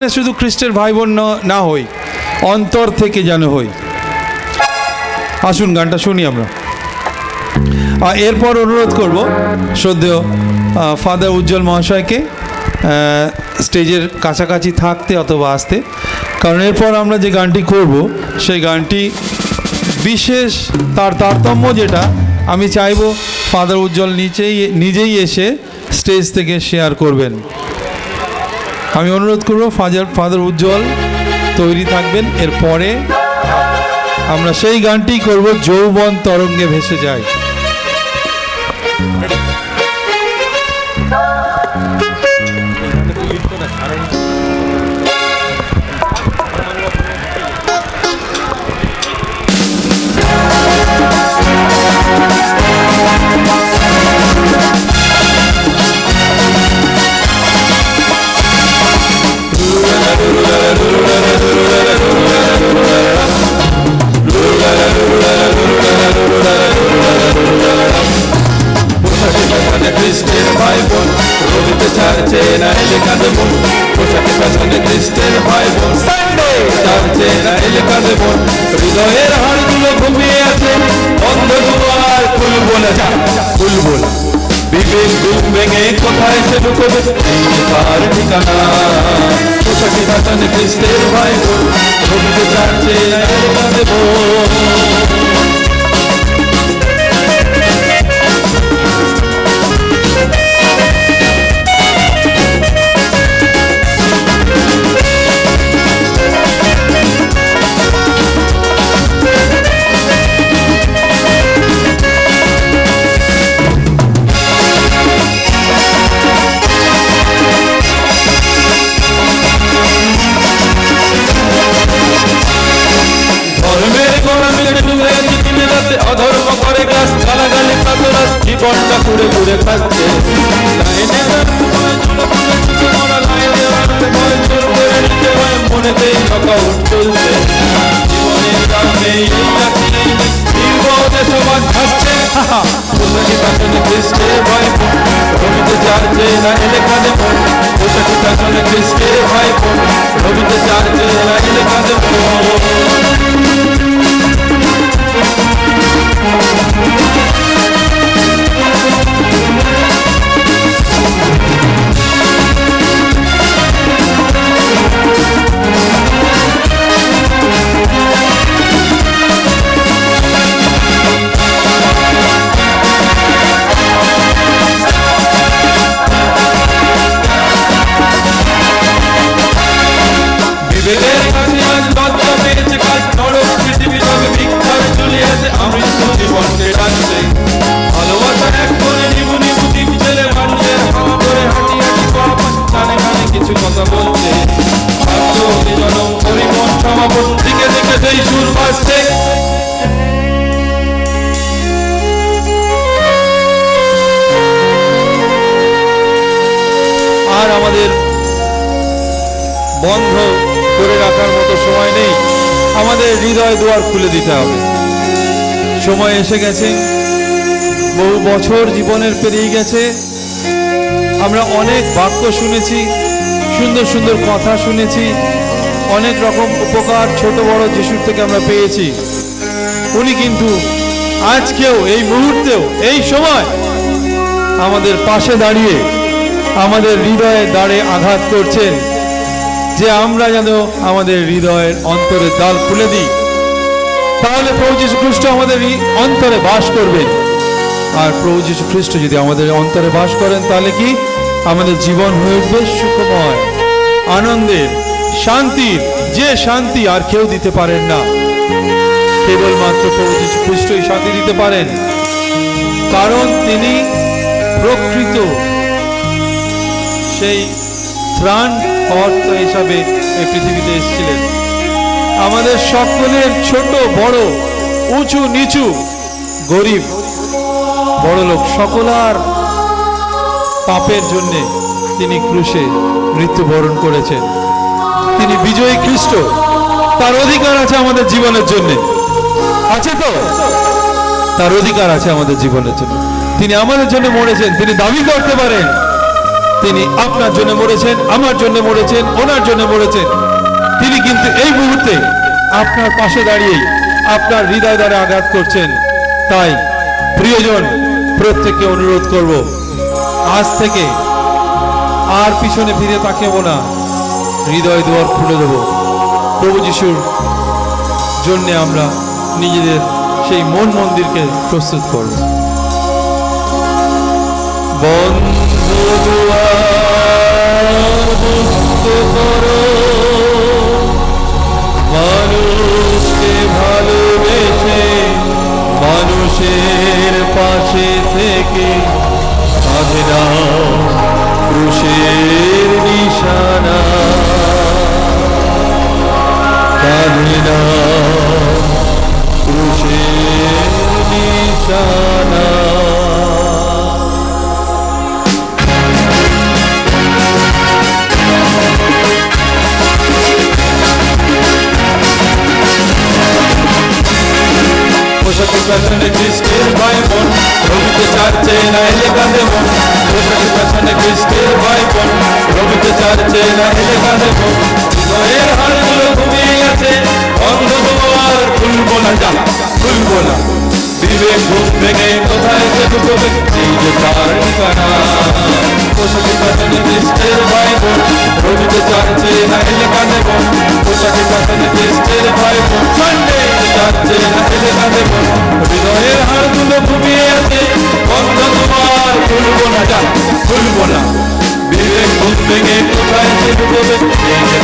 শুধু খ্রিস্টের ভাই বোন না হই, অন্তর থেকে যেন হই। আসুন গানটা শুনি আমরা। এরপর অনুরোধ করব শ্রদ্ধেয় ফাদার উজ্জ্বল মহাশয়কে স্টেজের কাছাকাছি থাকতে অথবা আসতে, কারণ এরপর আমরা যে গানটি করব সেই গানটি বিশেষ তার তারতম্য যেটা আমি চাইব ফাদার উজ্জ্বল নিজেই এসে স্টেজ থেকে শেয়ার করবেন। আমি অনুরোধ করব ফাদার উজ্জ্বল তৈরি থাকবেন। এরপরে আমরা সেই গানটি করব, যৌবন তরঙ্গে ভেসে যায়। খ্রিস্টের ভাই বোন রবিতে চার্চে না এলে কাঁদে মন, পোশাকে ফ্যাশনে খ্রিস্টের ভাই বোন চার্চে না এলে কাঁদে মন, হৃদয়ের হাড়গুলো ঘুমিয়ে আছে, বন্ধ দুয়ার খুলবো না খুলবো না, বিবেক ঘুম ভেঙে কোথায় সে ঢুকবে তার ঠিকানা। পোশাকে ফ্যাশনে খ্রিস্টের ভাই বোন রবিতে চার্চে না এলে কাঁদে মন। অধর্ম করে গাছ গালাগালি পাতরাস জীবনটা ঘুরে ঘুরে খাচ্ছে, মনেতেই নকআউট চলছে, জীবনের গানে সমাজ ভাসছে। পোশাকি ফ্যাশনে খ্রিস্টের ভাই বোন রবিতে চার্চে না এলে কাঁদে মন, পোশাকি ফ্যাশনে খ্রিস্টের ভাই বোন রবিতে চার্চে না এলে কাঁদে মন। বিবেকের কাছে আজ লজ্জা পেয়েছে কাজ, নরক পৃথিবী তবে ভিক্ষার চলে আছে, আমৃত্যু জীবনকে ডাকছে। ভালোবাসা এক করে নিবু নিবু দ্বীপ ছেলে মানুষের হাওয়া করে হাঁটি হাঁটি পাপন কানে কানে কিছু কথা বলছে, ভাগ্যকে জনম পরিমন সমাপন দিকে দিকে সেই সুর বাজছে। আর আমাদের বন্ধ করে রাখার মতো সময় নেই, আমাদের হৃদয় দুয়ার খুলে দিতে হবে। সময় এসে গেছে, বহু বছর জীবনের পেরিয়ে গেছে, আমরা অনেক বাক্য শুনেছি, সুন্দর সুন্দর কথা শুনেছি, অনেক রকম উপকার ছোট বড় যিশুর থেকে আমরা পেয়েছি। উনি কিন্তু আজকেও এই মুহূর্তেও এই সময় আমাদের পাশে দাঁড়িয়ে আমাদের হৃদয়ে দাঁড়ে আঘাত করছেন, যে আমরা যেন আমাদের হৃদয়ের অন্তরে দ্বার খুলে দিই, তাহলে প্রভু যীশু খ্রিস্ট আমাদের অন্তরে বাস করবেন। আর প্রভু যীশু খ্রিস্ট যদি আমাদের অন্তরে বাস করেন, তাহলে কি আমাদের জীবন হয়ে উঠবে সুখময়, আনন্দের, শান্তির, যে শান্তি আর কেউ দিতে পারেন না, কেবলমাত্র প্রভু যীশু খ্রিস্টই শান্তি দিতে পারেন, কারণ তিনি প্রকৃত সেই ত্রাণ কর্তা হিসাবে এই পৃথিবীতে এসেছিলেন। আমাদের সকলের ছোট বড়, উঁচু নিচু, গরিব বড় লোক সকলার পাপের জন্য তিনি ক্রুশে মৃত্যুবরণ করেছেন। তিনি বিজয়ী খ্রিস্ট, তার অধিকার আছে আমাদের জীবনের জন্য, আছে তো? তার অধিকার আছে আমাদের জীবনের জন্য। তিনি আমাদের জন্য মরেছেন, তিনি দাবি করতে পারেন তিনি আপনার জন্য মরেছেন, আমার জন্য মরেছেন, ওনার জন্য মরেছেন। তিনি কিন্তু এই মুহূর্তে আপনার পাশে দাঁড়িয়ে আপনার হৃদয় দ্বারা আঘাত করছেন। তাই প্রিয়জন, প্রত্যেককে অনুরোধ করব, আজ থেকে আর পিছনে ফিরে তাকাবো না, হৃদয় দুয়ার খুলে দেব। প্রভু যিশুর জন্য আমরা নিজেদের সেই মন মন্দিরকে প্রস্তুত করব। বন্ধ দুয়ার মুক্ত করো, মানুষকে ভালোবেসে মানুষের পাশে থেকে কাঁধে নাও ক্রুশের নিশানা, কাঁধে নাও ক্রুশের নিশানা। পোশাকের পেছনে খ্রিস্টের ভাই বোন, রবিতে চাচ্ছে না এলে কাঁধে মন। পোশাকের পেছনে খ্রিস্টের ভাই বোন, রবিতে চাচ্ছে না এলে কাঁধে মন। হৃদয়ের হাড়গুলো ঘুমিয়ে গেছে, বন্ধ দুয়ার খুলবো না, যা খুলবো না। বিবেক ঘুম ভেঙে কোথায় সে ঢুকবে, এই যে তার ঠিকানা। পোশাকের পেছনে খ্রিস্টের ভাই বোন, রবিতে চাচ্ছে না এলে কাঁধে মন। পোশাকের পেছনে খ্রিস্টের ভাই বোন, সানডে চাচ্ছে না এলে কাঁধে মন। হৃদয়ের হাড়গুলো ঘুমিয়ে আছে, বন্ধ দুয়ার খুলবো না, যা খুলবো না। বিবেক ঘুম ভেঙে কোথায় সে ঢুকবে, এই যে